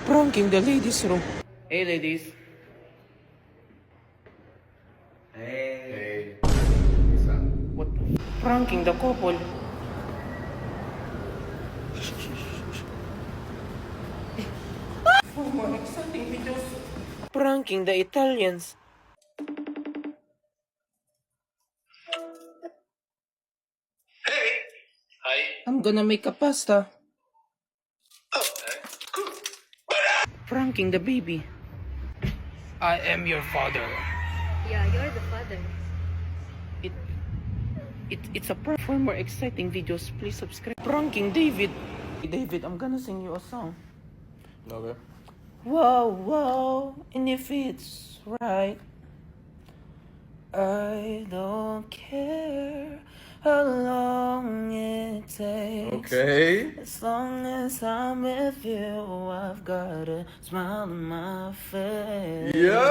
Pranking the ladies room. Hey ladies. Hey. What? Pranking the couple. For more exciting videos. Pranking the Italians. Hi. I'm gonna make a pasta. Okay. Cool. Pranking the baby. I am your father. Yeah, you're the father. It's a prank. For more exciting videos, please subscribe. Pranking David. Hey, David, I'm gonna sing you a song. Okay. Whoa, whoa, and if it's right, I don't care how long it takes. Okay. As long as I'm with you, I've got a smile on my face. Yo!